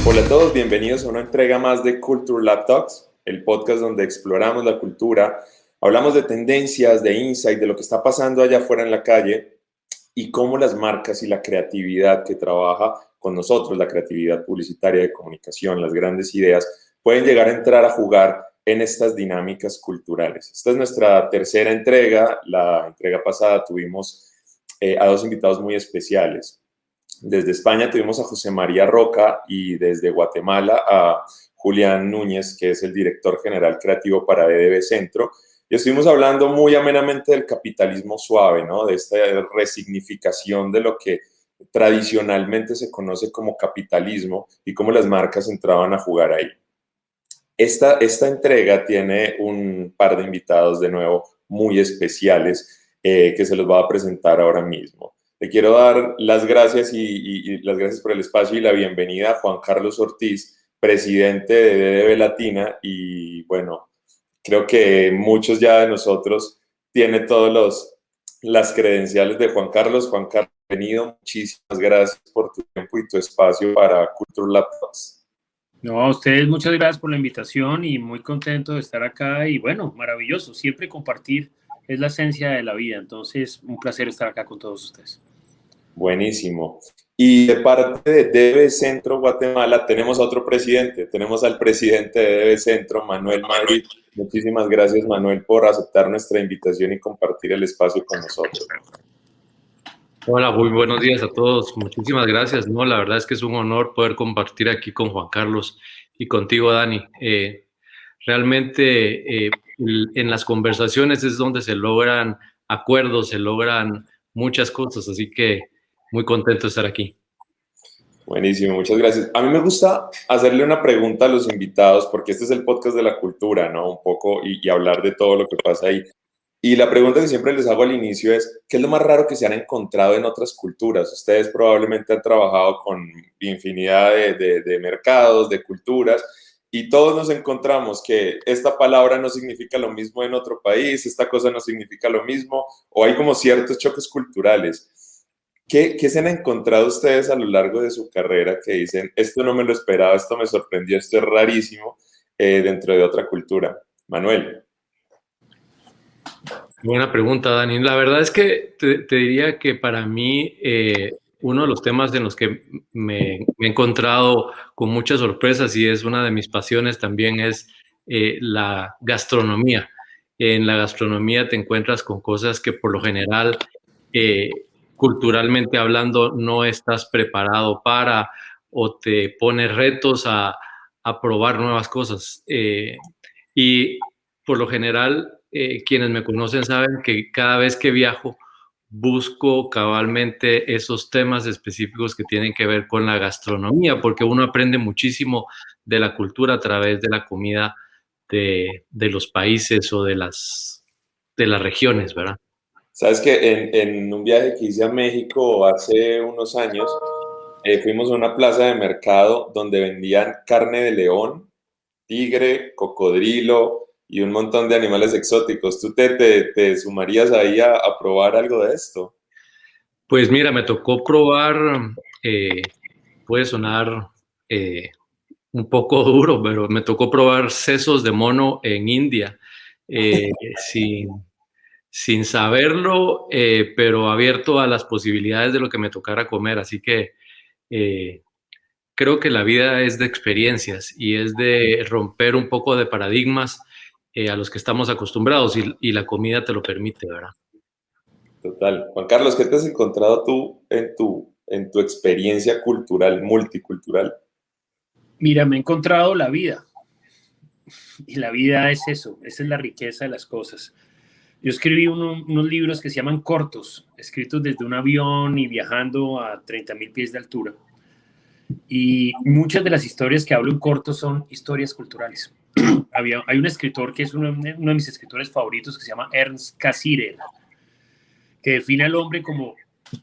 Hola a todos, bienvenidos a una entrega más de Culture Lab Talks, el podcast donde exploramos la cultura, hablamos de tendencias, de insight, de lo que está pasando allá afuera en la calle y cómo las marcas y la creatividad que trabaja con nosotros, la creatividad publicitaria de comunicación, las grandes ideas, pueden llegar a entrar a jugar en estas dinámicas culturales. Esta es nuestra tercera entrega. La entrega pasada tuvimos a dos invitados muy especiales. Desde España tuvimos a José María Roca y desde Guatemala a Julián Núñez, que es el director general creativo para DDB Centro. Y estuvimos hablando muy amenamente del capitalismo suave, ¿no? De esta resignificación de lo que tradicionalmente se conoce como capitalismo y cómo las marcas entraban a jugar ahí. Esta entrega tiene un par de invitados de nuevo muy especiales que se los voy a presentar ahora mismo. Le quiero dar las gracias y las gracias por el espacio y la bienvenida a Juan Carlos Ortiz, presidente de DDB Latina. Y bueno, creo que muchos ya de nosotros tienen todas las credenciales de Juan Carlos. Juan Carlos, bienvenido. Muchísimas gracias por tu tiempo y tu espacio para Culture Lab Talks. No, a ustedes muchas gracias por la invitación y muy contento de estar acá y bueno, maravilloso, siempre compartir es la esencia de la vida, entonces un placer estar acá con todos ustedes. Buenísimo. Y de parte de DB Centro Guatemala tenemos a otro presidente, tenemos al presidente de DB Centro, Manuel Madrid. Muchísimas gracias, Manuel, por aceptar nuestra invitación y compartir el espacio con nosotros. Hola, muy buenos días a todos. Muchísimas gracias. No, la verdad es que es un honor poder compartir aquí con Juan Carlos y contigo, Dani. Realmente en las conversaciones es donde se logran acuerdos, se logran muchas cosas, así que muy contento de estar aquí. Buenísimo, muchas gracias. A mí me gusta hacerle una pregunta a los invitados, porque este es el podcast de la cultura, ¿no? Un poco y hablar de todo lo que pasa ahí. Y la pregunta que siempre les hago al inicio es, ¿qué es lo más raro que se han encontrado en otras culturas? Ustedes probablemente han trabajado con infinidad de mercados, de culturas, y todos nos encontramos que esta palabra no significa lo mismo en otro país, esta cosa no significa lo mismo, o hay como ciertos choques culturales. ¿Qué se han encontrado ustedes a lo largo de su carrera que dicen, esto no me lo esperaba, esto me sorprendió, esto es rarísimo dentro de otra cultura? Manuel. Buena pregunta, Dani. La verdad es que te diría que para mí uno de los temas en los que me he encontrado con muchas sorpresas y es una de mis pasiones también es la gastronomía. En la gastronomía te encuentras con cosas que por lo general, eh, culturalmente hablando, no estás preparado para o te pone retos a probar nuevas cosas. Y por lo general, quienes me conocen saben que cada vez que viajo busco cabalmente esos temas específicos que tienen que ver con la gastronomía, porque uno aprende muchísimo de la cultura a través de la comida de los países o de las regiones, ¿verdad? Sabes que en un viaje que hice a México hace unos años, fuimos a una plaza de mercado donde vendían carne de león, tigre, cocodrilo y un montón de animales exóticos. ¿Tú te sumarías ahí a probar algo de esto? Pues mira, me tocó probar, puede sonar un poco duro, pero me tocó probar sesos de mono en India, eh, sin, sin saberlo, pero abierto a las posibilidades de lo que me tocara comer. Así que eh, creo que la vida es de experiencias y es de romper un poco de paradigmas a los que estamos acostumbrados y la comida te lo permite, ¿verdad? Total. Juan Carlos, ¿qué te has encontrado tú en tu experiencia cultural, multicultural? Mira, me he encontrado la vida y la vida es eso, esa es la riqueza de las cosas. Yo escribí unos libros que se llaman cortos, escritos desde un avión y viajando a 30.000 pies de altura. Y muchas de las historias que hablo en corto son historias culturales. Hay un escritor que es uno de mis escritores favoritos que se llama Ernst Cassirer, que define al hombre como,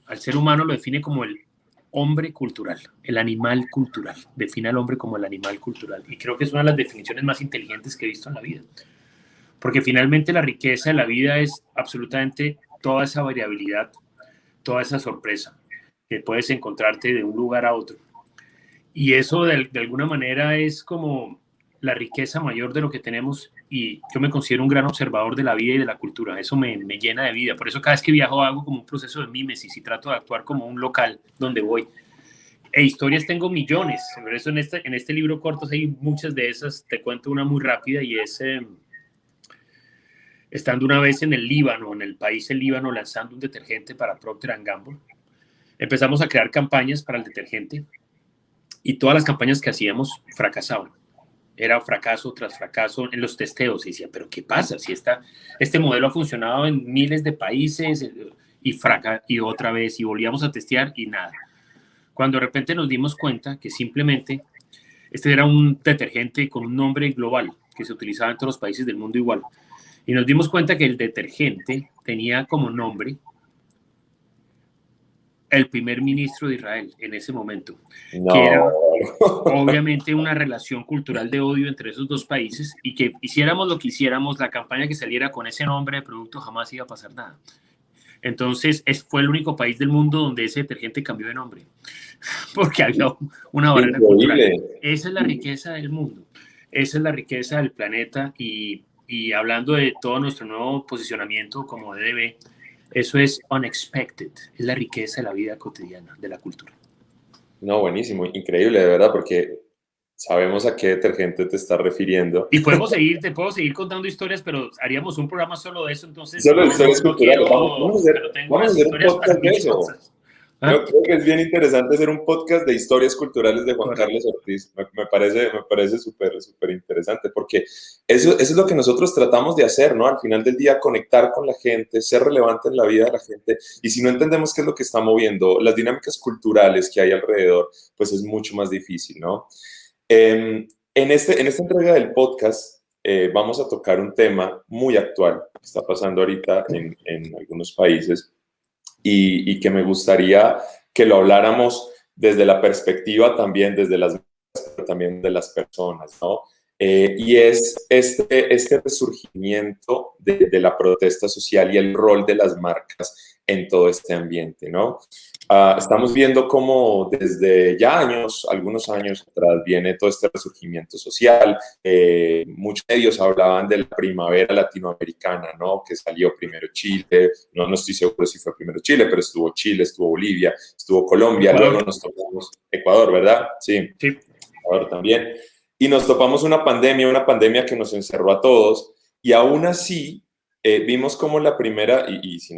al ser humano lo define como el hombre cultural, el animal cultural. Define al hombre como el animal cultural. Y creo que es una de las definiciones más inteligentes que he visto en la vida. Porque finalmente la riqueza de la vida es absolutamente toda esa variabilidad, toda esa sorpresa que puedes encontrarte de un lugar a otro. Y eso de alguna manera es como la riqueza mayor de lo que tenemos, y yo me considero un gran observador de la vida y de la cultura. Eso me llena de vida. Por eso cada vez que viajo hago como un proceso de mímesis y trato de actuar como un local donde voy. E historias tengo millones. Por eso en este libro Cortos hay muchas de esas. Te cuento una muy rápida y es... estando una vez en el Líbano, en el país el Líbano, lanzando un detergente para Procter & Gamble, empezamos a crear campañas para el detergente y todas las campañas que hacíamos fracasaban. Era fracaso tras fracaso en los testeos. Y decía, ¿pero qué pasa? Si este modelo ha funcionado en miles de países y otra vez, y volvíamos a testear y nada. Cuando de repente nos dimos cuenta que simplemente este era un detergente con un nombre global que se utilizaba en todos los países del mundo igual. Y nos dimos cuenta que el detergente tenía como nombre el primer ministro de Israel en ese momento, que era obviamente una relación cultural de odio entre esos dos países, y que hiciéramos lo que hiciéramos, la campaña que saliera con ese nombre de producto jamás iba a pasar nada. Entonces fue el único país del mundo donde ese detergente cambió de nombre, porque había una barrera cultural. Esa es la riqueza del mundo, esa es la riqueza del planeta, y hablando de todo nuestro nuevo posicionamiento como DDB, eso es unexpected, es la riqueza de la vida cotidiana, de la cultura. No, buenísimo, increíble, de verdad, porque sabemos a qué detergente te estás refiriendo. Y te puedo seguir contando historias, pero haríamos un programa solo de eso, entonces... Solo historias culturales. Vamos a hacer un podcast de eso. Creo que es bien interesante hacer un podcast de historias culturales de Juan Carlos Ortiz. Me parece súper interesante, porque eso es lo que nosotros tratamos de hacer, ¿no? Al final del día, conectar con la gente, ser relevante en la vida de la gente. Y si no entendemos qué es lo que está moviendo, las dinámicas culturales que hay alrededor, pues es mucho más difícil, ¿no? En esta entrega del podcast vamos a tocar un tema muy actual que está pasando ahorita en algunos países, y que me gustaría que lo habláramos desde la perspectiva también, también de las personas, ¿no? Y es este resurgimiento de la protesta social y el rol de las marcas en todo este ambiente, ¿no? Estamos viendo cómo desde ya algunos años atrás, viene todo este resurgimiento social. Muchos medios hablaban de la primavera latinoamericana, ¿no? Que salió primero Chile, no estoy seguro si fue primero Chile, pero estuvo Chile, estuvo Bolivia, estuvo Colombia, Ecuador. Luego nos topamos Ecuador, ¿verdad? Sí, Ecuador también. Y nos topamos una pandemia que nos encerró a todos, y aún así vimos como la primera, y si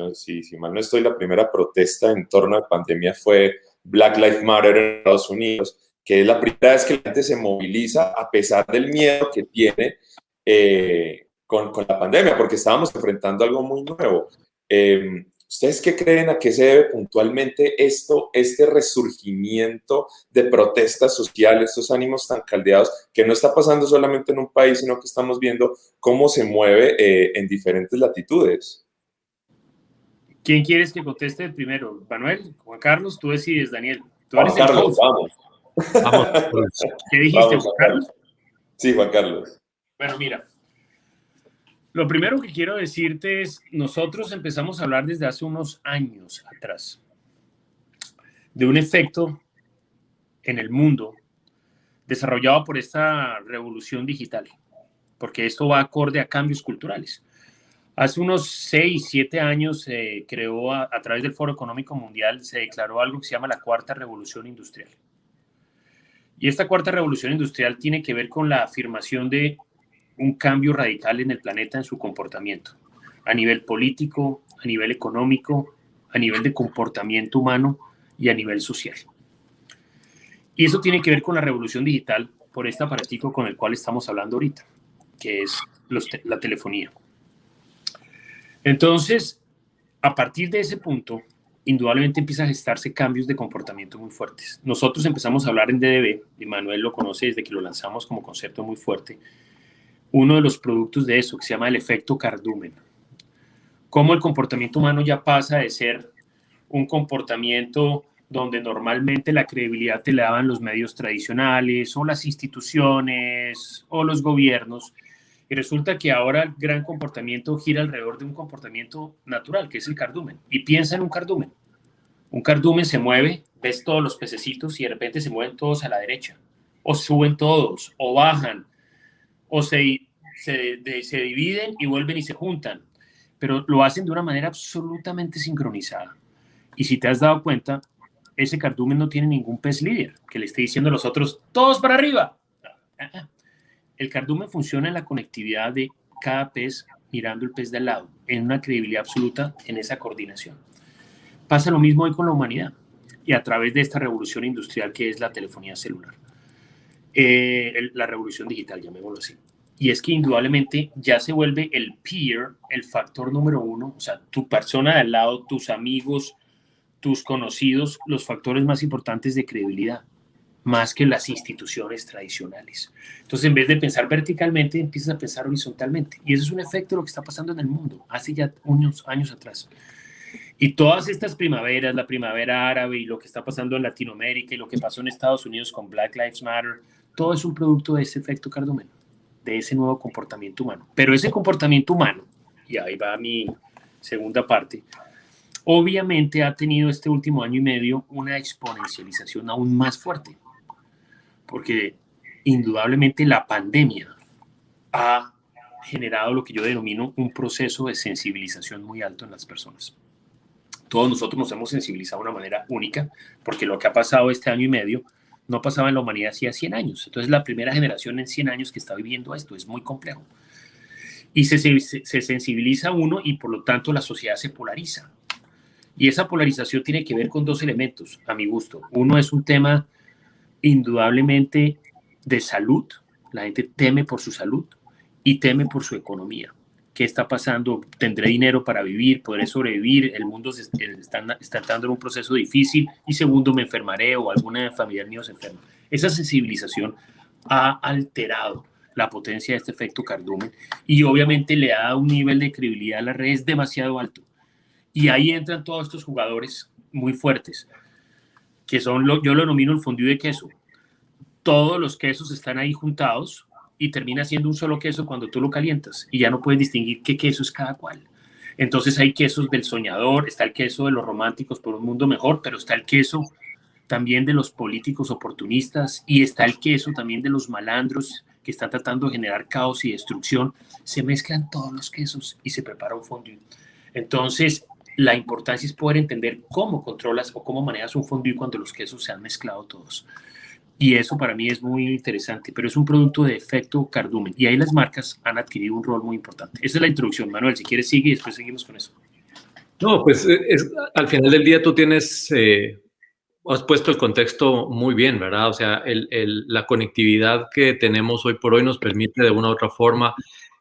mal no estoy, la primera protesta en torno a la pandemia fue Black Lives Matter en Estados Unidos, que es la primera vez que la gente se moviliza a pesar del miedo que tiene con la pandemia, porque estábamos enfrentando algo muy nuevo. ¿Ustedes qué creen, a qué se debe puntualmente este resurgimiento de protestas sociales, estos ánimos tan caldeados, que no está pasando solamente en un país, sino que estamos viendo cómo se mueve en diferentes latitudes? ¿Quién quieres que conteste primero? ¿Manuel? ¿Juan Carlos? Tú decides, Daniel. Tú Juan Carlos, vamos. ¿Qué dijiste, Juan Carlos? Sí, Juan Carlos. Bueno, mira. Lo primero que quiero decirte es, nosotros empezamos a hablar desde hace unos años atrás de un efecto en el mundo desarrollado por esta revolución digital, porque esto va acorde a cambios culturales. Hace unos 6, 7 años se creó a través del Foro Económico Mundial, se declaró algo que se llama la Cuarta Revolución Industrial. Y esta Cuarta Revolución Industrial tiene que ver con la afirmación de un cambio radical en el planeta en su comportamiento, a nivel político, a nivel económico, a nivel de comportamiento humano y a nivel social. Y eso tiene que ver con la revolución digital por este aparatico con el cual estamos hablando ahorita, que es la telefonía. Entonces, a partir de ese punto, indudablemente empieza a gestarse cambios de comportamiento muy fuertes. Nosotros empezamos a hablar en DDB, y Manuel lo conoce desde que lo lanzamos como concepto muy fuerte, uno de los productos de eso, que se llama el efecto cardumen. Cómo el comportamiento humano ya pasa de ser un comportamiento donde normalmente la credibilidad te la daban los medios tradicionales o las instituciones o los gobiernos, y resulta que ahora el gran comportamiento gira alrededor de un comportamiento natural, que es el cardumen. Y piensa en un cardumen. Un cardumen se mueve ves todos los pececitos y de repente se mueven todos a la derecha, o suben todos, o bajan, o se dividen y vuelven y se juntan, pero lo hacen de una manera absolutamente sincronizada. Y si te has dado cuenta, ese cardumen no tiene ningún pez líder que le esté diciendo a los otros, todos para arriba. El cardumen funciona en la conectividad de cada pez mirando el pez de al lado, en una credibilidad absoluta en esa coordinación. Pasa lo mismo hoy con la humanidad y a través de esta revolución industrial que es la telefonía celular. La revolución digital, llamémoslo así. Y es que indudablemente ya se vuelve el peer, el factor número uno, o sea, tu persona de al lado, tus amigos, tus conocidos, los factores más importantes de credibilidad, más que las instituciones tradicionales. Entonces, en vez de pensar verticalmente, empiezas a pensar horizontalmente. Y eso es un efecto de lo que está pasando en el mundo, hace ya unos años atrás. Y todas estas primaveras, la primavera árabe y lo que está pasando en Latinoamérica y lo que pasó en Estados Unidos con Black Lives Matter, todo es un producto de ese efecto cardumen, de ese nuevo comportamiento humano. Pero ese comportamiento humano, y ahí va mi segunda parte, obviamente ha tenido este último año y medio una exponencialización aún más fuerte, porque indudablemente la pandemia ha generado lo que yo denomino un proceso de sensibilización muy alto en las personas. Todos nosotros nos hemos sensibilizado de una manera única, porque lo que ha pasado este año y medio no pasaba en la humanidad hacía 100 años. Entonces, la primera generación en 100 años que está viviendo esto es muy complejo. Y se sensibiliza uno y, por lo tanto, la sociedad se polariza. Y esa polarización tiene que ver con dos elementos, a mi gusto. Uno es un tema indudablemente de salud. La gente teme por su salud y teme por su economía. ¿Qué está pasando? ¿Tendré dinero para vivir? ¿Podré sobrevivir? El mundo está entrando en un proceso difícil. Y segundo, ¿me enfermaré o alguna familiar mío se enferma? Esa sensibilización ha alterado la potencia de este efecto cardumen y obviamente le ha dado un nivel de credibilidad a las redes demasiado alto. Y ahí entran todos estos jugadores muy fuertes, que son, yo lo denomino el fondue de queso. Todos los quesos están ahí juntados y termina siendo un solo queso cuando tú lo calientas y ya no puedes distinguir qué queso es cada cual. Entonces hay quesos del soñador, está el queso de los románticos por un mundo mejor, pero está el queso también de los políticos oportunistas y está el queso también de los malandros que están tratando de generar caos y destrucción. Se mezclan todos los quesos y se prepara un fondue. Entonces, la importancia es poder entender cómo controlas o cómo manejas un fondue cuando los quesos se han mezclado todos. Y eso para mí es muy interesante, pero es un producto de efecto cardumen. Y ahí las marcas han adquirido un rol muy importante. Esa es la introducción, Manuel. Si quieres, sigue y después seguimos con eso. No, pues al final del día tú tienes, has puesto el contexto muy bien, ¿verdad? O sea, la conectividad que tenemos hoy por hoy nos permite de una u otra forma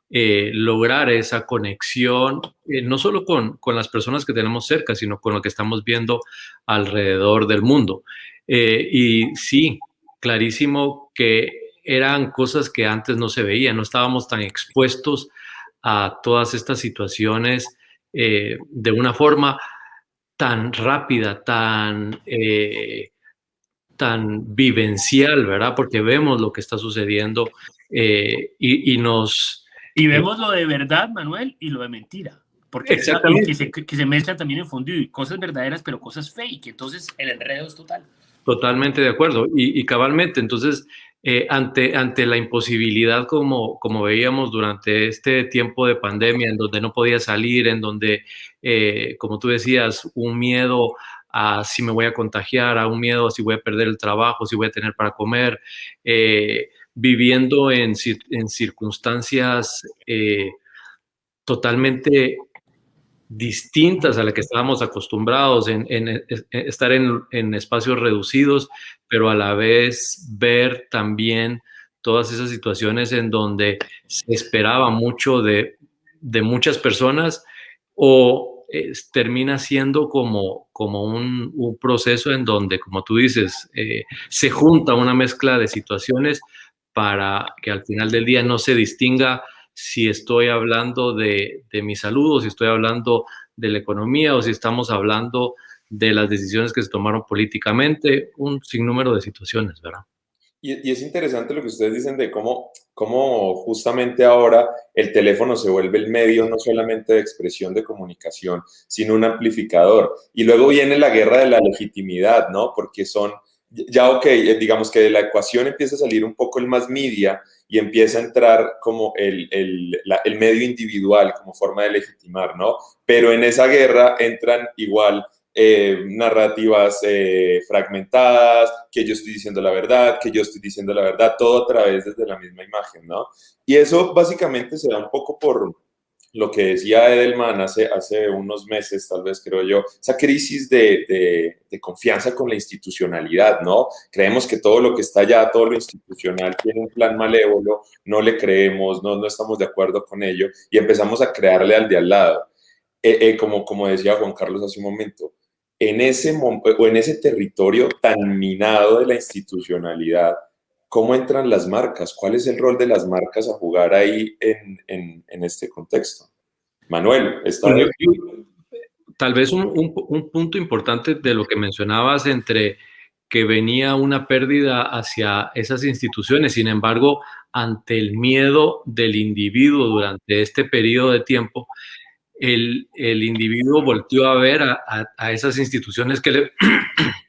lograr esa conexión, no solo con las personas que tenemos cerca, sino con lo que estamos viendo alrededor del mundo. Y sí, clarísimo que eran cosas que antes no se veían, no estábamos tan expuestos a todas estas situaciones de una forma tan rápida, tan vivencial, ¿verdad? Porque vemos lo que está sucediendo y nos... Y vemos lo de verdad, Manuel, y lo de mentira. Porque que se mezcla también en fondue, cosas verdaderas, pero cosas fake. Entonces, el enredo es total. Totalmente de acuerdo. Y cabalmente, entonces, ante la imposibilidad, como veíamos durante este tiempo de pandemia, en donde no podía salir, en donde, como tú decías, un miedo a si me voy a contagiar, a un miedo a si voy a perder el trabajo, si voy a tener para comer, viviendo en circunstancias totalmente distintas a las que estábamos acostumbrados, en estar en espacios reducidos, pero a la vez ver también todas esas situaciones en donde se esperaba mucho de muchas personas o termina siendo como un proceso en donde, como tú dices, se junta una mezcla de situaciones para que al final del día no se distinga si estoy hablando de mi salud o si estoy hablando de la economía o si estamos hablando de las decisiones que se tomaron políticamente, un sinnúmero de situaciones, ¿verdad? Y es interesante lo que ustedes dicen de cómo justamente ahora el teléfono se vuelve el medio no solamente de expresión de comunicación, sino un amplificador. Y luego viene la guerra de la legitimidad, ¿no? Porque ya ok, digamos que de la ecuación empieza a salir un poco el más media y empieza a entrar como el medio individual como forma de legitimar, ¿no? Pero en esa guerra entran igual narrativas fragmentadas, que yo estoy diciendo la verdad, que yo estoy diciendo la verdad, todo a través desde la misma imagen, ¿no? Y eso básicamente se da un poco por lo que decía Edelman hace unos meses, tal vez creo yo, esa crisis de confianza con la institucionalidad, ¿no? Creemos que todo lo que está allá, todo lo institucional, tiene un plan malévolo, no le creemos, no estamos de acuerdo con ello y empezamos a crearle al de al lado. Como decía Juan Carlos hace un momento, en ese territorio tan minado de la institucionalidad, ¿cómo entran las marcas? ¿Cuál es el rol de las marcas a jugar ahí en este contexto? Manuel, Bueno, tal vez un punto importante de lo que mencionabas entre que venía una pérdida hacia esas instituciones, sin embargo, ante el miedo del individuo durante este periodo de tiempo, el individuo volteó a ver a esas instituciones que le,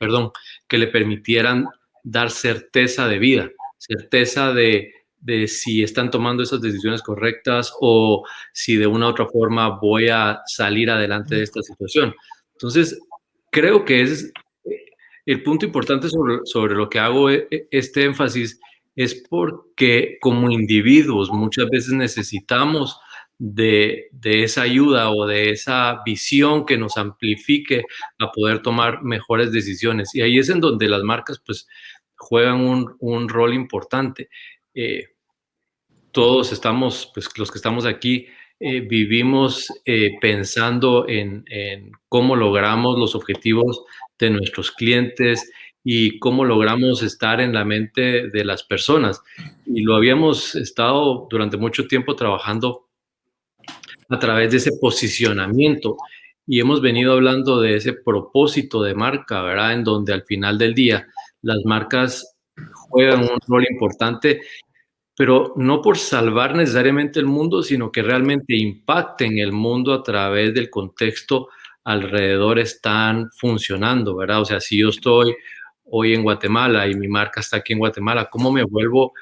perdón, que le permitieran dar certeza de vida, certeza de si están tomando esas decisiones correctas o si de una u otra forma voy a salir adelante de esta situación. Entonces, creo que es el punto importante sobre lo que hago este énfasis es porque como individuos muchas veces necesitamos de esa ayuda o de esa visión que nos amplifique a poder tomar mejores decisiones. Y ahí es en donde las marcas pues juegan un rol importante. Todos estamos, pues los que estamos aquí, vivimos pensando en cómo logramos los objetivos de nuestros clientes y cómo logramos estar en la mente de las personas. Y lo habíamos estado durante mucho tiempo trabajando a través de ese posicionamiento y hemos venido hablando de ese propósito de marca, ¿verdad? En donde al final del día las marcas juegan un rol importante, pero no por salvar necesariamente el mundo, sino que realmente impacten el mundo a través del contexto alrededor están funcionando, ¿verdad? O sea, si yo estoy hoy en Guatemala y mi marca está aquí en Guatemala, ¿cómo me vuelvo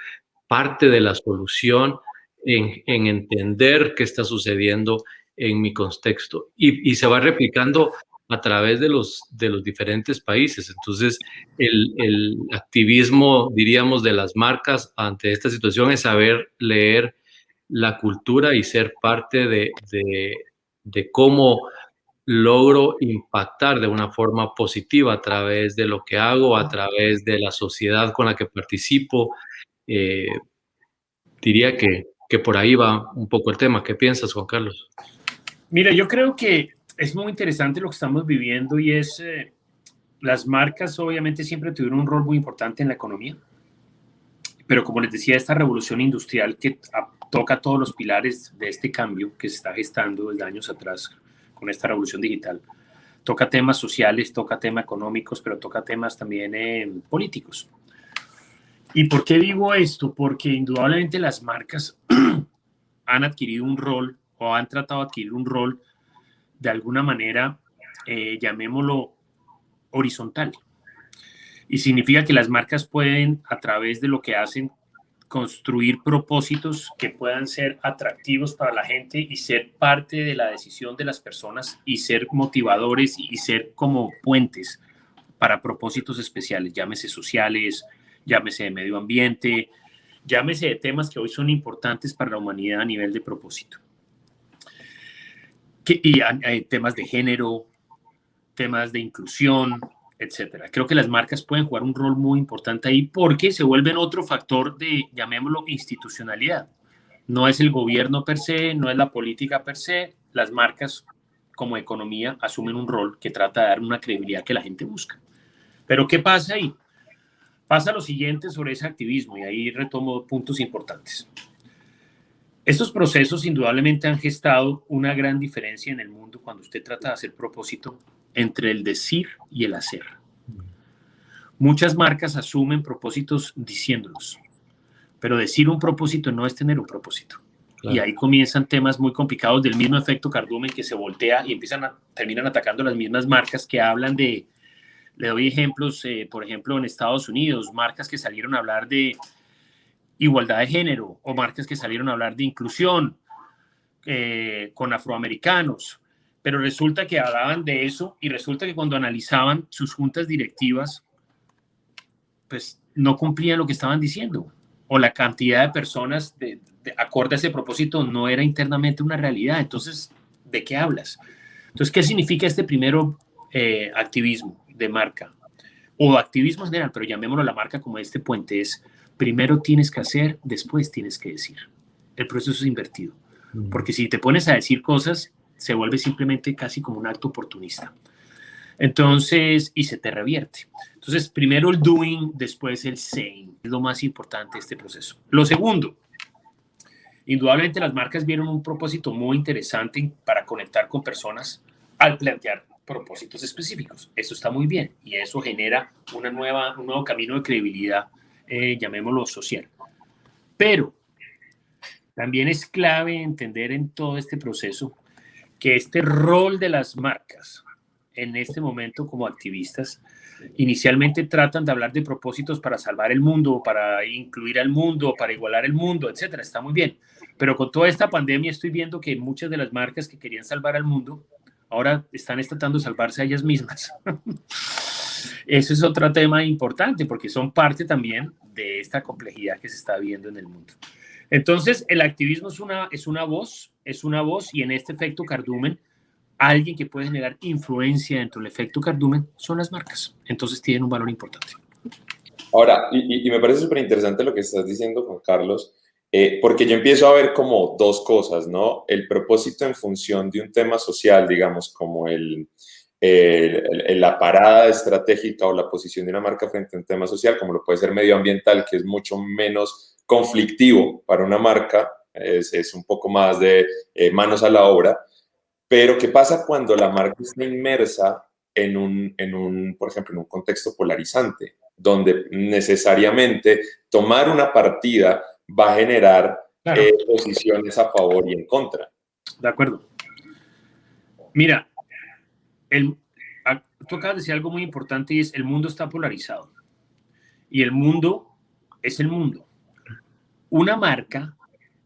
parte de la solución en entender qué está sucediendo en mi contexto? Y se va replicando a través de los diferentes países. Entonces, el activismo, diríamos, de las marcas ante esta situación es saber leer la cultura y ser parte de cómo logro impactar de una forma positiva a través de lo que hago, a través de la sociedad con la que participo. Eh, Diría que por ahí va un poco el tema. ¿Qué piensas, Juan Carlos? Mira, yo creo que es muy interesante lo que estamos viviendo y es, las marcas obviamente siempre tuvieron un rol muy importante en la economía, pero como les decía, esta revolución industrial que toca todos los pilares de este cambio que se está gestando desde años atrás con esta revolución digital, toca temas sociales, toca temas económicos, pero toca temas también políticos. ¿Y por qué digo esto? Porque indudablemente las marcas han adquirido un rol o han tratado de adquirir un rol de alguna manera, llamémoslo horizontal. Y significa que las marcas pueden, a través de lo que hacen, construir propósitos que puedan ser atractivos para la gente y ser parte de la decisión de las personas y ser motivadores y ser como puentes para propósitos especiales, llámese sociales, llámese de medio ambiente, llámese de temas que hoy son importantes para la humanidad a nivel de propósito. Y hay temas de género, temas de inclusión, etcétera. Creo que las marcas pueden jugar un rol muy importante ahí porque se vuelven otro factor de, llamémoslo, institucionalidad. No es el gobierno per se, no es la política per se. Las marcas, como economía, asumen un rol que trata de dar una credibilidad que la gente busca. Pero ¿qué pasa ahí? Pasa lo siguiente sobre ese activismo y ahí retomo puntos importantes. Estos procesos indudablemente han gestado una gran diferencia en el mundo cuando usted trata de hacer propósito entre el decir y el hacer. Muchas marcas asumen propósitos diciéndolos, pero decir un propósito no es tener un propósito. Claro. Y ahí comienzan temas muy complicados del mismo efecto cardumen que se voltea y terminan atacando las mismas marcas que hablan de, le doy ejemplos, por ejemplo, en Estados Unidos, marcas que salieron a hablar de igualdad de género o marcas que salieron a hablar de inclusión con afroamericanos, pero resulta que hablaban de eso y resulta que cuando analizaban sus juntas directivas, pues no cumplían lo que estaban diciendo, o la cantidad de personas acorde a ese propósito no era internamente una realidad. Entonces, ¿de qué hablas? Entonces, ¿qué significa este primero activismo de marca? O activismo en general, pero llamémoslo la marca como este puente, es primero tienes que hacer, después tienes que decir. El proceso es invertido. Porque si te pones a decir cosas, se vuelve simplemente casi como un acto oportunista. Entonces, y se te revierte. Entonces, primero el doing, después el saying. Es lo más importante de este proceso. Lo segundo, indudablemente las marcas vieron un propósito muy interesante para conectar con personas al plantear propósitos específicos. Eso está muy bien y eso genera un nuevo camino de credibilidad, llamémoslo social. Pero también es clave entender en todo este proceso que este rol de las marcas en este momento como activistas inicialmente tratan de hablar de propósitos para salvar el mundo, para incluir al mundo, para igualar el mundo, etcétera. Está muy bien. Pero con toda esta pandemia estoy viendo que muchas de las marcas que querían salvar al mundo ahora están tratando de salvarse a ellas mismas. Eso es otro tema importante porque son parte también de esta complejidad que se está viendo en el mundo. Entonces, el activismo es una voz y en este efecto cardumen, alguien que puede generar influencia dentro del efecto cardumen son las marcas. Entonces, tienen un valor importante. Ahora, y me parece súper interesante lo que estás diciendo, Juan Carlos, porque yo empiezo a ver como dos cosas, ¿no? El propósito en función de un tema social, digamos, como la parada estratégica o la posición de una marca frente a un tema social, como lo puede ser medioambiental, que es mucho menos conflictivo para una marca, es un poco más de manos a la obra. Pero ¿qué pasa cuando la marca está inmersa por ejemplo, en un contexto polarizante, donde necesariamente tomar una partida va a generar posiciones a favor y en contra? De acuerdo. Mira, tú acabas de decir algo muy importante y es el mundo está polarizado. Y el mundo es el mundo. Una marca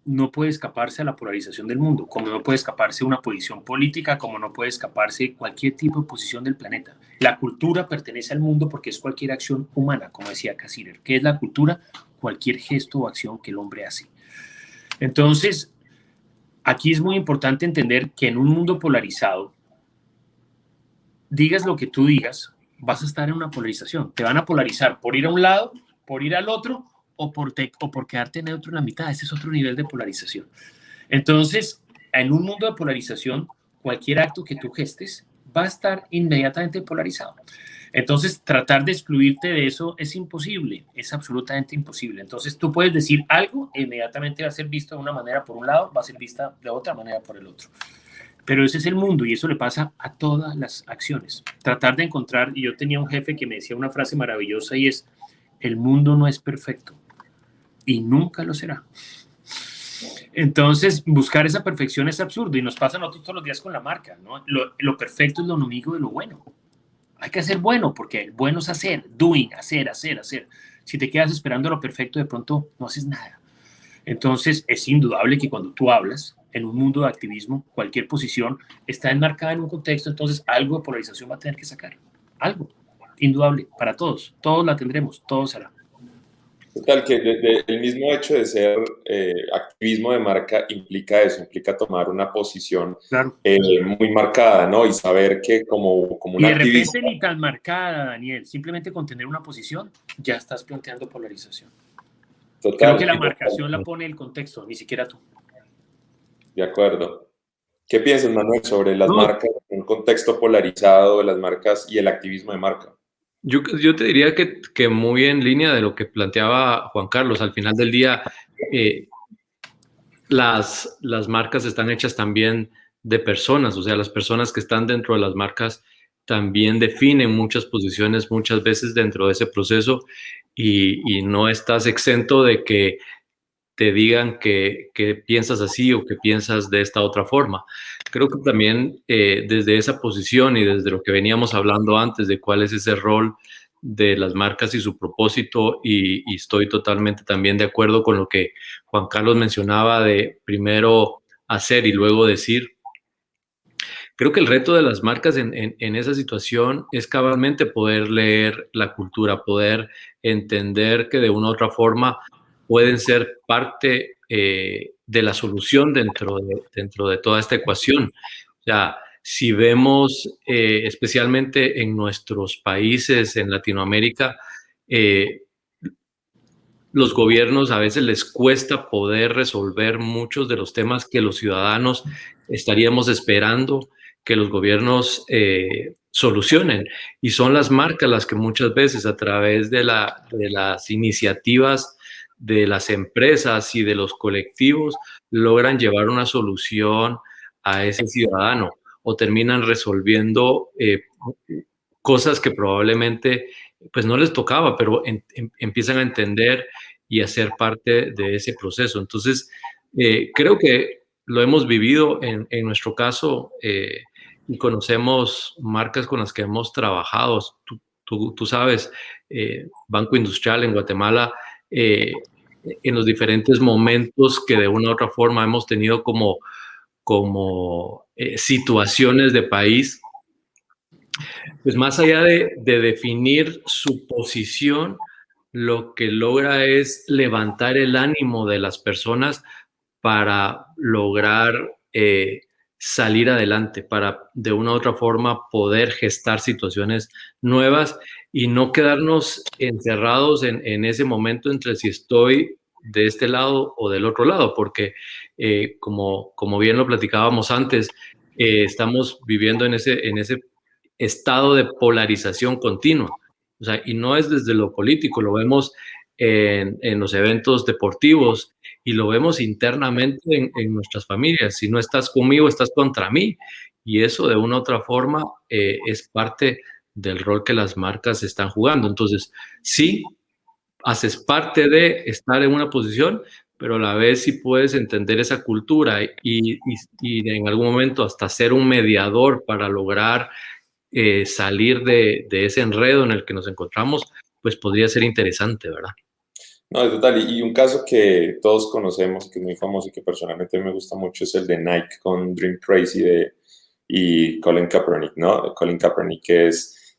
no puede escaparse a la polarización del mundo, como no puede escaparse una posición política, como no puede escaparse cualquier tipo de posición del planeta. La cultura pertenece al mundo porque es cualquier acción humana, como decía Cassirer. ¿Qué es la cultura? Cualquier gesto o acción que el hombre hace. Entonces, aquí es muy importante entender que en un mundo polarizado, digas lo que tú digas, vas a estar en una polarización. Te van a polarizar por ir a un lado, por ir al otro, o por quedarte neutro en la mitad. Ese es otro nivel de polarización. Entonces, en un mundo de polarización, cualquier acto que tú gestes va a estar inmediatamente polarizado. Entonces, tratar de excluirte de eso es imposible, es absolutamente imposible. Entonces, tú puedes decir algo e inmediatamente va a ser visto de una manera por un lado, va a ser vista de otra manera por el otro. Pero ese es el mundo y eso le pasa a todas las acciones. Tratar de encontrar, y yo tenía un jefe que me decía una frase maravillosa y es, el mundo no es perfecto y nunca lo será. Entonces, buscar esa perfección es absurdo y nos pasa a nosotros todos los días con la marca, ¿no? Lo perfecto es lo enemigo de lo bueno. Hay que hacer bueno porque bueno es hacer, doing, hacer. Si te quedas esperando lo perfecto, de pronto no haces nada. Entonces, es indudable que cuando tú hablas en un mundo de activismo, cualquier posición está enmarcada en un contexto, entonces algo de polarización va a tener que sacar. Algo, indudable, para todos. Todos la tendremos, todos será. Total, que el mismo hecho de ser activismo de marca implica eso, implica tomar una posición muy marcada, ¿no? Y saber que como un activista... Y de repente ni tan marcada, Daniel, simplemente con tener una posición ya estás planteando polarización. Total, creo que la marcación la pone el contexto, ni siquiera tú. De acuerdo. ¿Qué piensas, Manuel, sobre las marcas en un contexto polarizado, las marcas y el activismo de marca? Yo te diría que muy en línea de lo que planteaba Juan Carlos. Al final del día, las marcas están hechas también de personas, o sea, las personas que están dentro de las marcas también definen muchas posiciones muchas veces dentro de ese proceso y no estás exento de que te digan que piensas así o que piensas de esta otra forma. Creo que también desde esa posición y desde lo que veníamos hablando antes de cuál es ese rol de las marcas y su propósito, y estoy totalmente también de acuerdo con lo que Juan Carlos mencionaba de primero hacer y luego decir. Creo que el reto de las marcas en esa situación es cabalmente poder leer la cultura, poder entender que de una u otra forma pueden ser parte de la solución dentro de toda esta ecuación. O sea, si vemos especialmente en nuestros países, en Latinoamérica, eh, los gobiernos a veces les cuesta poder resolver muchos de los temas que los ciudadanos estaríamos esperando que los gobiernos solucionen. Y son las marcas las que muchas veces a través de las iniciativas de las empresas y de los colectivos logran llevar una solución a ese ciudadano o terminan resolviendo cosas que probablemente pues no les tocaba, pero empiezan a entender y a ser parte de ese proceso. Entonces, creo que lo hemos vivido en nuestro caso y conocemos marcas con las que hemos trabajado. Tú sabes, Banco Industrial en Guatemala, en los diferentes momentos que de una u otra forma hemos tenido como situaciones de país, pues más allá de definir su posición, lo que logra es levantar el ánimo de las personas para lograr salir adelante, para de una u otra forma poder gestar situaciones nuevas y no quedarnos encerrados en ese momento entre si estoy de este lado o del otro lado, porque como bien lo platicábamos antes, estamos viviendo en ese estado de polarización continua. O sea, y no es desde lo político, lo vemos en los eventos deportivos y lo vemos internamente en nuestras familias. Si no estás conmigo, estás contra mí. Y eso de una u otra forma es parte del rol que las marcas están jugando. Entonces, sí, haces parte de estar en una posición, pero a la vez sí puedes entender esa cultura y en algún momento hasta ser un mediador para lograr salir de ese enredo en el que nos encontramos, pues podría ser interesante, ¿verdad? No, total. Y un caso que todos conocemos, que es muy famoso y que personalmente me gusta mucho, es el de Nike con Dream Crazy y Colin Kaepernick, ¿no? Colin Kaepernick, que es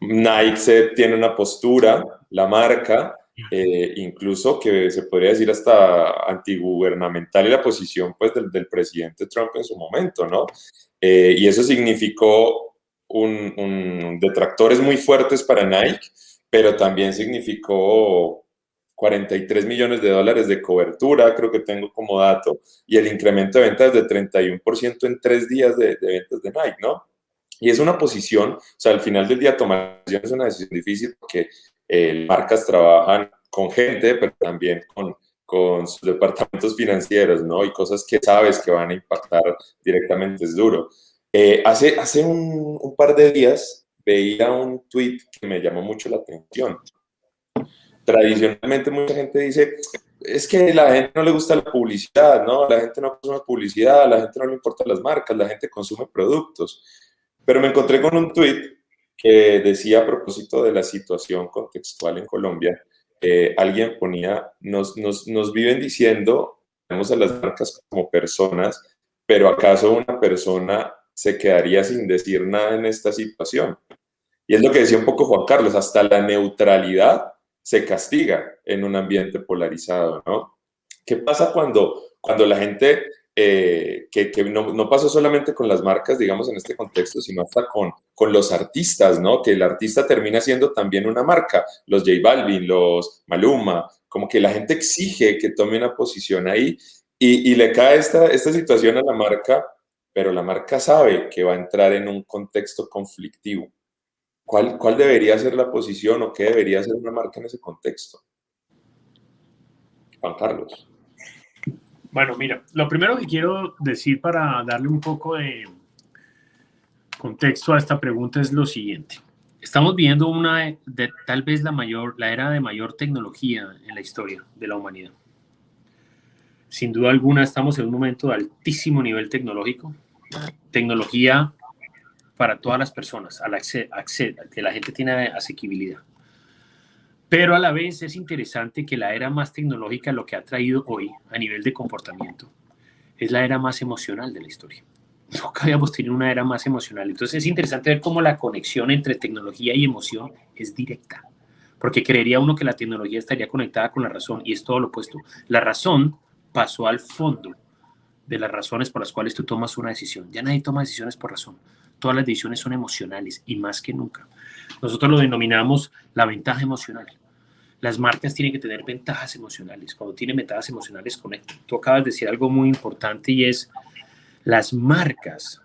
Nike tiene una postura, la marca, incluso que se podría decir hasta antigubernamental y la posición pues del presidente Trump en su momento, ¿no? Y eso significó detractores muy fuertes para Nike, pero también significó 43 millones de dólares de cobertura, creo que tengo como dato, y el incremento de ventas de 31% en 3 días de ventas de Nike, ¿no? Y es una posición, o sea, al final del día tomar decisiones es una decisión difícil porque marcas trabajan con gente, pero también con sus departamentos financieros, ¿no? Y cosas que sabes que van a impactar directamente, es duro. Hace un par de días veía un tweet que me llamó mucho la atención. Tradicionalmente mucha gente dice, es que a la gente no le gusta la publicidad, ¿no? La gente no consume publicidad, a la gente no le importan las marcas, la gente consume productos. Pero me encontré con un tweet que decía a propósito de la situación contextual en Colombia, alguien ponía, nos viven diciendo, vemos a las marcas como personas, pero ¿acaso una persona se quedaría sin decir nada en esta situación? Y es lo que decía un poco Juan Carlos, hasta la neutralidad se castiga en un ambiente polarizado, ¿no? ¿Qué pasa cuando la gente, que no pasó solamente con las marcas, digamos, en este contexto, sino hasta con los artistas, ¿no? Que el artista termina siendo también una marca, los J Balvin, los Maluma, como que la gente exige que tome una posición ahí y le cae esta situación a la marca, pero la marca sabe que va a entrar en un contexto conflictivo. ¿Cuál debería ser la posición o qué debería ser una marca en ese contexto? Juan Carlos. Bueno, mira, lo primero que quiero decir para darle un poco de contexto a esta pregunta es lo siguiente. Estamos viviendo tal vez la era de mayor tecnología en la historia de la humanidad. Sin duda alguna estamos en un momento de altísimo nivel tecnológico. Tecnología para todas las personas, que la gente tiene asequibilidad. Pero a la vez es interesante que la era más tecnológica, lo que ha traído hoy a nivel de comportamiento, es la era más emocional de la historia. Nunca habíamos tenido una era más emocional. Entonces es interesante ver cómo la conexión entre tecnología y emoción es directa. Porque creería uno que la tecnología estaría conectada con la razón, y es todo lo opuesto. La razón pasó al fondo de las razones por las cuales tú tomas una decisión. Ya nadie toma decisiones por razón. Todas las decisiones son emocionales, y más que nunca. Nosotros lo denominamos la ventaja emocional. Las marcas tienen que tener ventajas emocionales. Cuando tienen ventajas emocionales, conectan. Tú acabas de decir algo muy importante, y es las marcas.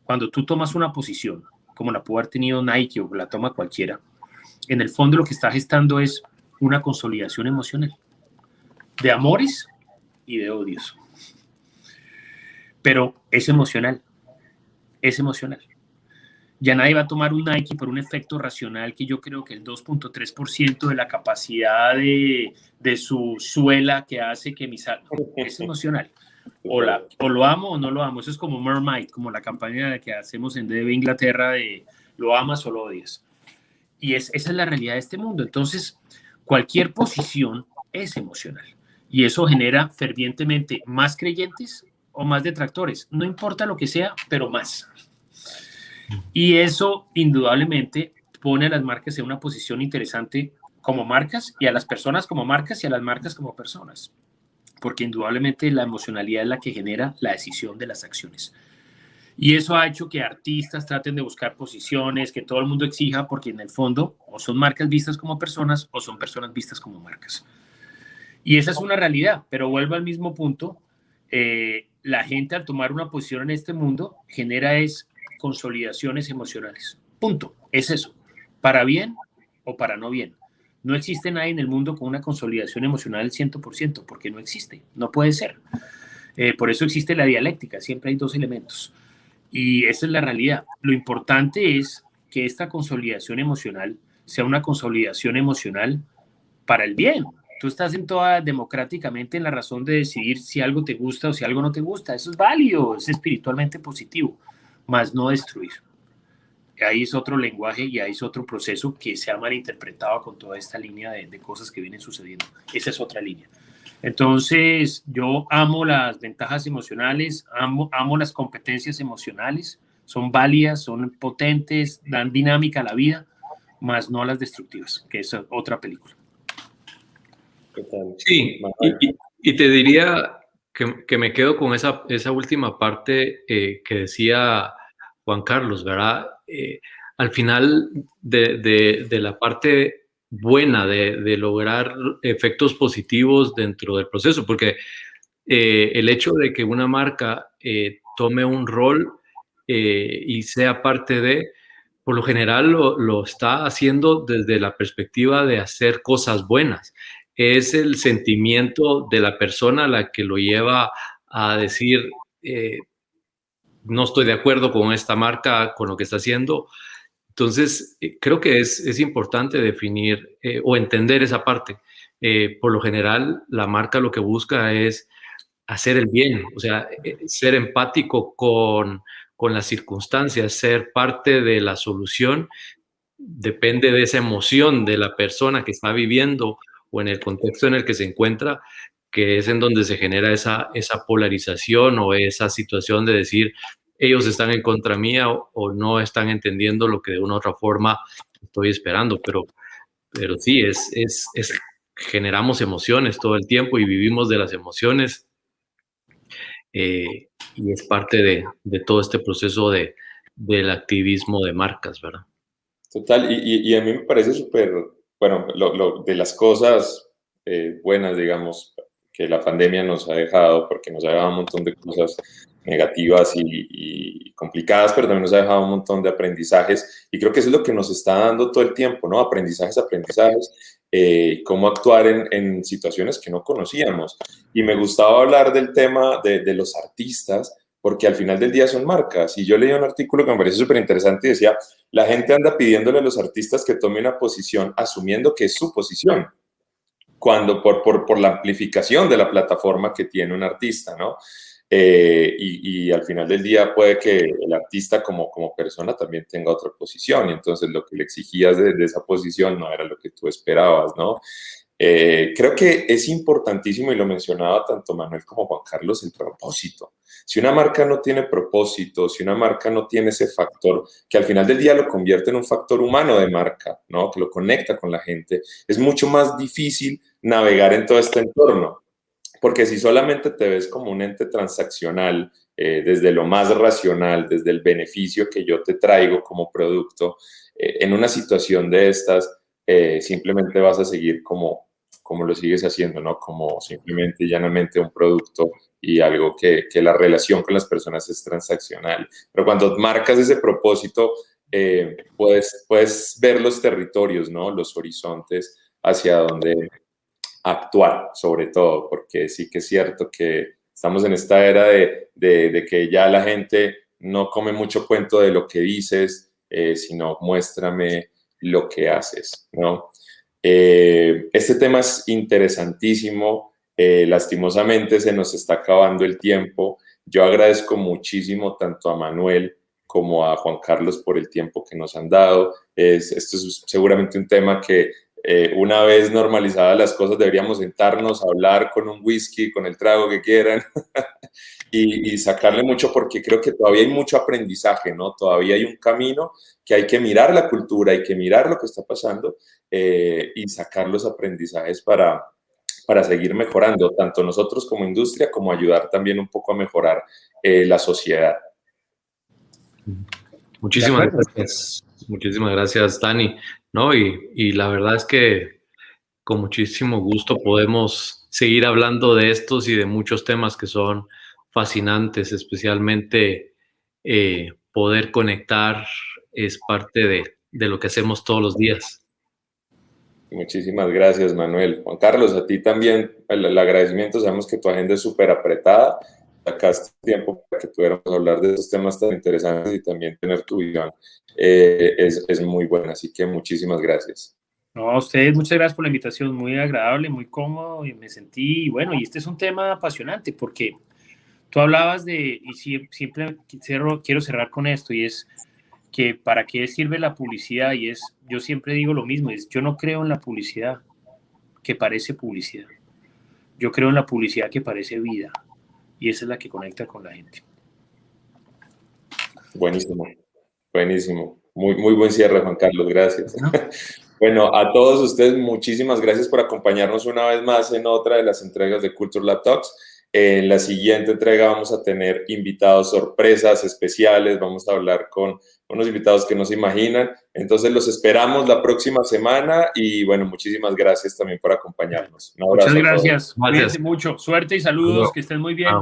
Cuando tú tomas una posición, como la pudo haber tenido Nike o la toma cualquiera, en el fondo lo que está gestando es una consolidación emocional de amores y de odios. Pero es emocional. Es emocional. Ya nadie va a tomar un Nike por un efecto racional, que yo creo que el 2.3% de la capacidad de su suela que hace que es emocional. O lo amo o no lo amo. Eso es como Mermaid, como la campaña que hacemos en DB Inglaterra de lo amas o lo odias. Y esa es la realidad de este mundo. Entonces, cualquier posición es emocional. Y eso genera fervientemente más creyentes o más detractores. No importa lo que sea, pero más. Y eso indudablemente pone a las marcas en una posición interesante como marcas, y a las personas como marcas, y a las marcas como personas. Porque indudablemente la emocionalidad es la que genera la decisión de las acciones. Y eso ha hecho que artistas traten de buscar posiciones, que todo el mundo exija, porque en el fondo o son marcas vistas como personas o son personas vistas como marcas. Y esa es una realidad, pero vuelvo al mismo punto. La gente, al tomar una posición en este mundo, genera consolidaciones emocionales. Punto. Es eso. Para bien o para no bien. No existe nadie en el mundo con una consolidación emocional del 100%, porque no existe. No puede ser. Por eso existe la dialéctica. Siempre hay dos elementos. Y esa es la realidad. Lo importante es que esta consolidación emocional sea una consolidación emocional para el bien. Tú estás democráticamente en la razón de decidir si algo te gusta o si algo no te gusta. Eso es válido, es espiritualmente positivo, mas no destruir. Ahí es otro lenguaje y ahí es otro proceso que se ha malinterpretado con toda esta línea de cosas que vienen sucediendo. Esa es otra línea. Entonces, yo amo las ventajas emocionales, amo las competencias emocionales. Son válidas, son potentes, dan dinámica a la vida, mas no las destructivas, que es otra película. Sí, y te diría que me quedo con esa última parte que decía Juan Carlos, ¿verdad? Al final de la parte buena de lograr efectos positivos dentro del proceso, porque el hecho de que una marca tome un rol y sea parte por lo general lo está haciendo desde la perspectiva de hacer cosas buenas. Es el sentimiento de la persona la que lo lleva a decir, no estoy de acuerdo con esta marca, con lo que está haciendo. Entonces, creo que es importante definir o entender esa parte. Por lo general, la marca lo que busca es hacer el bien, o sea, ser empático con las circunstancias, ser parte de la solución, depende de esa emoción de la persona que está viviendo o en el contexto en el que se encuentra, que es en donde se genera esa polarización o esa situación de decir, ellos están en contra mía o no están entendiendo lo que de una u otra forma estoy esperando, pero sí, generamos emociones todo el tiempo y vivimos de las emociones. Y es parte de todo este proceso del activismo de marcas, ¿verdad? Total, y a mí me parece súper, bueno, de las cosas buenas, digamos, que la pandemia nos ha dejado, porque nos ha dejado un montón de cosas negativas y complicadas, pero también nos ha dejado un montón de aprendizajes, y creo que eso es lo que nos está dando todo el tiempo, ¿no? Aprendizajes, cómo actuar en situaciones que no conocíamos. Y me gustaba hablar del tema de los artistas, porque al final del día son marcas. Y yo leí un artículo que me pareció súper interesante y decía, la gente anda pidiéndole a los artistas que tomen una posición asumiendo que es su posición, cuando por la amplificación de la plataforma que tiene un artista, ¿no? Y al final del día puede que el artista como persona también tenga otra posición, y entonces lo que le exigías de esa posición no era lo que tú esperabas, ¿no? Creo que es importantísimo, y lo mencionaba tanto Manuel como Juan Carlos, el propósito. Si una marca no tiene propósito, si una marca no tiene ese factor que al final del día lo convierte en un factor humano de marca, ¿no? Que lo conecta con la gente, es mucho más difícil navegar en todo este entorno. Porque si solamente te ves como un ente transaccional, desde lo más racional, desde el beneficio que yo te traigo como producto, en una situación de estas, simplemente vas a seguir como lo sigues haciendo, ¿no? Como simplemente y llanamente un producto y algo que la relación con las personas es transaccional. Pero cuando marcas ese propósito, puedes ver los territorios, ¿no? Los horizontes hacia donde actuar, sobre todo, porque sí que es cierto que estamos en esta era de que ya la gente no come mucho cuento de lo que dices, sino muéstrame lo que haces, ¿no? Este tema es interesantísimo. Lastimosamente se nos está acabando el tiempo. Yo agradezco muchísimo tanto a Manuel como a Juan Carlos por el tiempo que nos han dado. Esto es seguramente un tema que una vez normalizadas las cosas deberíamos sentarnos a hablar con un whisky, con el trago que quieran y sacarle mucho, porque creo que todavía hay mucho aprendizaje, ¿no? Todavía hay un camino que hay que mirar la cultura, hay que mirar lo que está pasando y sacar los aprendizajes para seguir mejorando, tanto nosotros como industria, como ayudar también un poco a mejorar la sociedad. Muchísimas gracias, Dani, ¿no? Y la verdad es que con muchísimo gusto podemos seguir hablando de estos y de muchos temas que son fascinantes, especialmente poder conectar es parte de lo que hacemos todos los días. Muchísimas gracias, Manuel. Juan Carlos, a ti también el agradecimiento. Sabemos que tu agenda es súper apretada. Sacaste tiempo para que pudiéramos hablar de estos temas tan interesantes y también tener tu visión. Es muy buena, así que muchísimas gracias. No, a ustedes muchas gracias por la invitación, muy agradable, muy cómodo, y me sentí, bueno, y este es un tema apasionante porque tú hablabas y siempre quiero cerrar con esto, y es que para qué sirve la publicidad, y yo siempre digo lo mismo, yo no creo en la publicidad que parece publicidad, yo creo en la publicidad que parece vida, y esa es la que conecta con la gente. Buenísimo, buenísimo. Muy buen cierre, Juan Carlos, gracias. Bueno, a todos ustedes, muchísimas gracias por acompañarnos una vez más en otra de las entregas de Culture Lab Talks. En la siguiente entrega vamos a tener invitados sorpresas especiales, vamos a hablar con unos invitados que no se imaginan. Entonces los esperamos la próxima semana y bueno, muchísimas gracias también por acompañarnos. Muchas gracias. Cuídense mucho. Suerte y saludos, que estén muy bien.